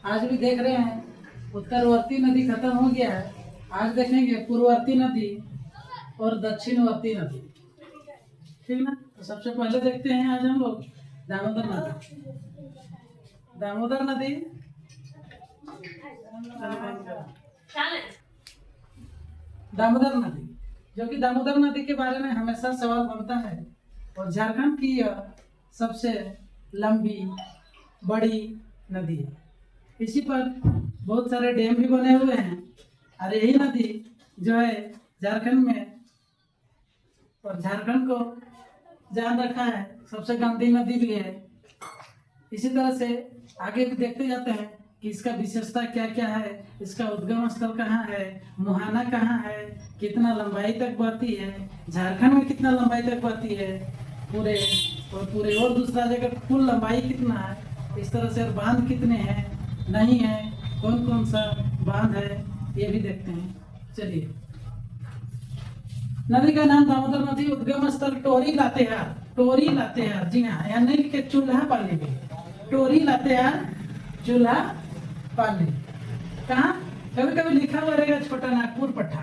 आज भी देख रहे हैं उत्तरवर्ती नदी खत्म हो गया है। आज देखेंगे पूर्ववर्ती नदी और दक्षिणवर्ती नदी। ठीक ना। तो सबसे पहले देखते हैं आज हम लोग दामोदर नदी। दामोदर नदी दामोदर नदी जो कि दामोदर नदी के बारे में हमेशा सवाल बनता है और झारखंड की यह सबसे लंबी बड़ी नदी है। इसी पर बहुत सारे डैम भी बने हुए हैं और यही नदी जो है झारखंड में और झारखंड को जान रखा है सबसे गंदी नदी भी है। इसी तरह से आगे भी देखते जाते हैं कि इसका विशेषता क्या क्या है, इसका उद्गम स्थल कहाँ है, मुहाना कहाँ है, कितना लंबाई तक बहती है, झारखंड में कितना लंबाई तक बहती है पूरे और दूसरा जगह कुल लंबाई कितना है, इस तरह से बांध कितने हैं नहीं है, कौन कौन सा बांध है, ये भी देखते हैं। चलिए, नदी का नाम दामोदर नदी, उद्गम स्थल टोरी लातेहार। टोरी लातेहार, जी हाँ, यानी कि चूल्हा पाली में टोरी लातेहार चूल्हा पाली। कहाँ? कभी कभी लिखा हुआ रहेगा छोटा नागपुर पट्टा।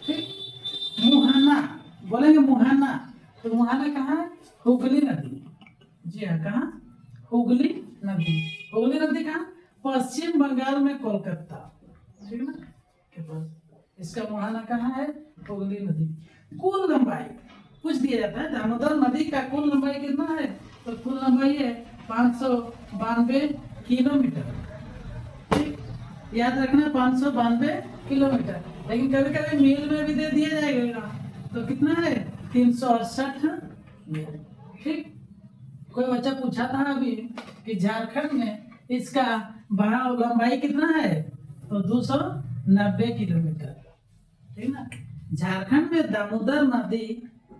ठीक। मुहाना बोलेंगे, मुहाना तो मुहाना कहाँ? हुगली नदी। जी हाँ, कहाँ? हुगली नदी। हुगली नदी कहाँ? पश्चिम बंगाल में कोलकाता। ठीक ना के पास इसका मुहाना कहाँ है? हुगली नदी। कुल लंबाई पूछ दिया जाता है, दामोदर नदी का कुल लंबाई कितना है? तो कुल लंबाई है 592 किलोमीटर। ठीक, याद रखना 592 किलोमीटर। लेकिन कभी कभी मील में भी दे दिया जाएगा तो कितना है? 368 मील। ठीक। कोई बच्चा पूछा था अभी कि झारखंड में इसका बहाव लंबाई कितना है? तो 290 किलोमीटर। ठीक ना। झारखंड में दामोदर नदी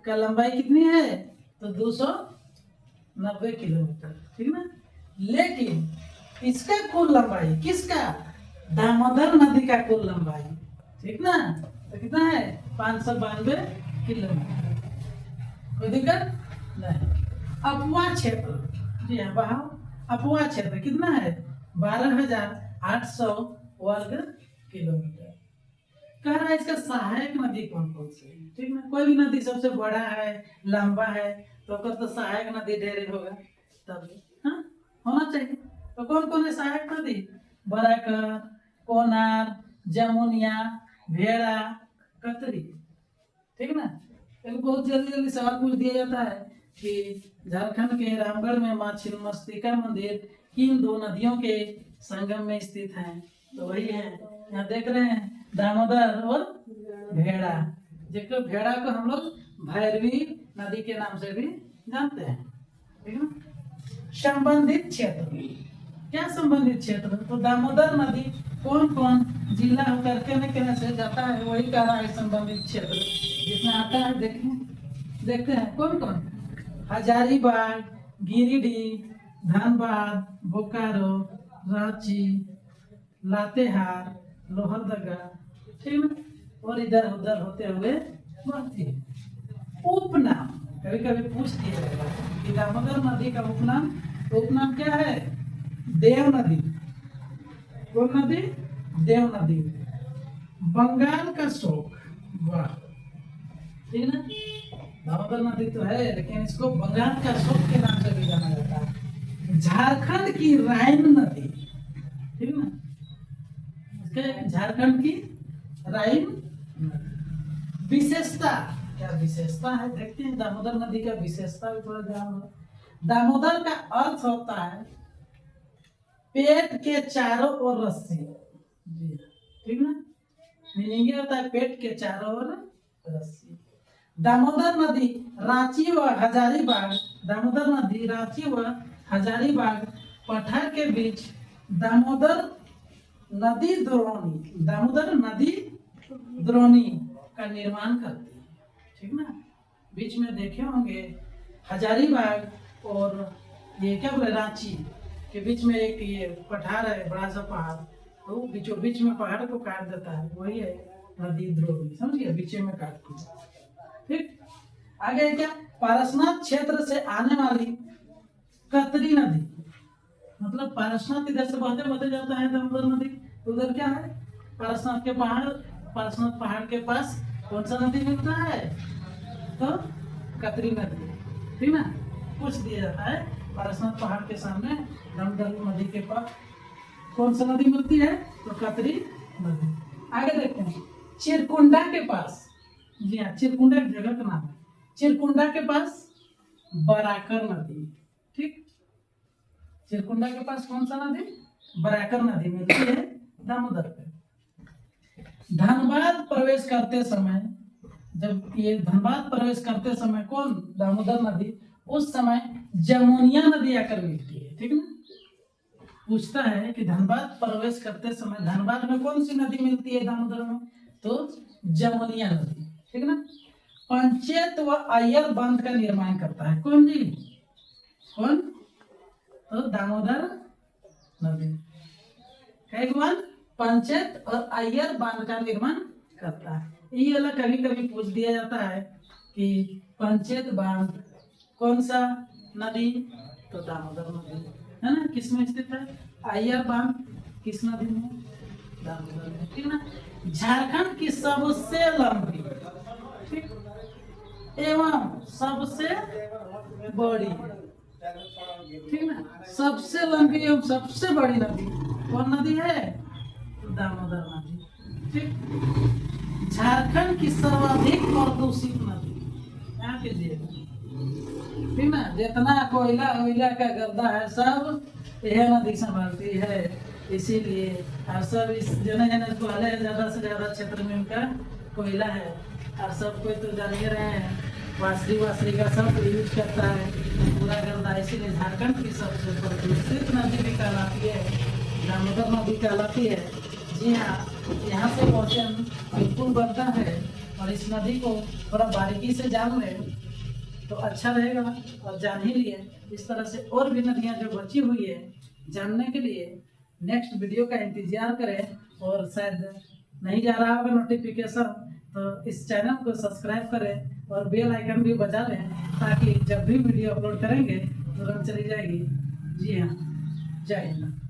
का लंबाई कितनी है? तो 290 किलोमीटर। ठीक ना। लेकिन इसका कुल लंबाई, किसका? दामोदर नदी का कुल लंबाई, ठीक ना, तो कितना है? 592 किलोमीटर। कोई दिक्कत नहीं। अपुआ क्षेत्र, जी हाँ, बहाव अपुआ क्षेत्र कितना है? 12,800 वर्ग किलोमीटर। कह रहा है इसका सहायक नदी कौन कौन सी है? ठीक ना। कोई भी नदी सबसे बड़ा है, लंबा है, तो अगर तो सहायक नदी ढेर होगा तब हाँ होना चाहिए। तो कौन कौन है सहायक नदी? बराकर, कोनार, जमुनिया, भेड़ा, कतरी। ठीक ना। एक बहुत जल्दी जल्दी सवाल पूछ दिया जाता है कि झारखंड के रामगढ़ में माँ छिन्नमस्तिका मंदिर किन दो नदियों के संगम में स्थित है? तो वही है, यहाँ देख रहे हैं, दामोदर और भेड़ा। जिसको भेड़ा को हम लोग भैरवी नदी के नाम से भी जानते हैं। ठीक है। संबंधित क्षेत्र, क्या संबंधित क्षेत्र? तो दामोदर नदी कौन कौन जिला होकर कहने से जाता है, वही कह रहा है संबंधित क्षेत्र जिसमें आता है। देखते हैं कौन कौन? हजारीबाग, गिरिडीह, धनबाद, बोकारो, रांची, लातेहार, लोहरदगा। ठीक है। और इधर उधर होते हुए बढ़ती है। उपनाम कभी कभी पूछ दिया जाएगा कि दामोदर नदी का उपनाम क्या है? देव नदी। कौन नदी? देव नदी। बंगाल का शोक, वाह। ठीक ना। दामोदर नदी तो है लेकिन इसको बंगाल का शोक के नाम से भी जाना जाता है। झारखंड की राइन नदी। ठीक ना। झारखंड की राइन नदी। विशेषता, क्या विशेषता है देखते हैं। दामोदर नदी का विशेषता भी थोड़ा ध्यान दो। दामोदर का अर्थ होता है पेट के चारों ओर रस्सी। ठीक ना। मीनिंग ये होता है पेट के चारों ओर रस्सी। दामोदर नदी रांची व हजारीबाग, दामोदर नदी रांची व हजारीबाग पठार के बीच दामोदर नदी द्रोणी का निर्माण करती है। ठीक ना। बीच में देखे होंगे हजारीबाग और ये क्या बोले, रांची के बीच में एक ये पठार है, बड़ा सा पहाड़, तो बीचों बीच में पहाड़ को काट देता है, वही है नदी द्रोणी। समझ गया, बीच में काटती है। ठीक। आगे क्या? पारसनाथ क्षेत्र से आने वाली कतरी नदी, मतलब पारसनाथ इधर से बहते बहते जाता है दामोदर नदी। उधर क्या है, पारसनाथ के पहाड़, पारसनाथ पहाड़ के पास कौन सा नदी मिलता है, तो कतरी नदी, ठीक ना। पूछ दिया जाता है पारसनाथ पहाड़ के सामने दामोदर नदी के पास कौन सा नदी मिलती है, तो कतरी नदी। आगे देखते हैं, चिरकुंडा के पास, जी हाँ, चिरकुंडा एक जगह का नाम है, चिरकुंडा के पास बराकर नदी, ठीक। चिरकुंडा के पास कौन सा नदी, बराकर नदी मिलती है दामोदर पे। धनबाद प्रवेश करते समय, जब ये धनबाद प्रवेश करते समय कौन, दामोदर नदी, उस समय जमुनिया नदी आकर मिलती है, ठीक ना। पूछता है कि धनबाद प्रवेश करते समय धनबाद में कौन सी नदी मिलती है दामोदर में, तो जमुनिया नदी, ठीक ना। पंचेत व अय्यर बांध का निर्माण करता है कौन जी, कौन, तो दामोदर नदी। एक बार पंचेत और अय्यर बांध का निर्माण करता है। ये वाला कभी कभी पूछ दिया जाता है कि पंचेत बांध कौन सा नदी, तो दामोदर नदी, है ना। किसमें स्थित है, अय्यर बांध किस नदी में, दामोदर में, ठीक ना। झारखंड की सबसे लंबी, ठीक, एवं सबसे बड़ी, ठीक ना, सबसे लंबी एवं सबसे बड़ी नदी कौन नदी है, तो दामोदर नदी, ठीक। झारखंड की सर्वाधिक प्रदूषित नदी, यहाँ कीजिएगा, ठीक ना। जितना कोयला वोयला का गर्दा है सब यह नदी संभालती है, इसीलिए और सब इस जने जने को हले ज्यादा से ज्यादा क्षेत्र में उनका कोयला है, और सब कोई तो जान ही रहे हैं वासरी वासरी का सब यूज करता है पूरा गर्दा, इसीलिए झारखंड की सबसे प्रदूषित नदी भी कहलाती है दामोदर नदी कहलाती है। जी हाँ, यहाँ से क्वेश्चन बिल्कुल बनता है, और इस नदी को थोड़ा बारीकी से जान ले तो अच्छा रहेगा, और जान ही लिए इस तरह से और भी नदियाँ जो बची हुई है जानने के लिए नेक्स्ट वीडियो का इंतजार करें, और शायद नहीं जा रहा होगा नोटिफिकेशन तो इस चैनल को सब्सक्राइब करें और बेल आइकन भी बजा लें, ताकि जब भी वीडियो अपलोड करेंगे तुरंत चली जाएगी। जी हाँ, जय हिंद।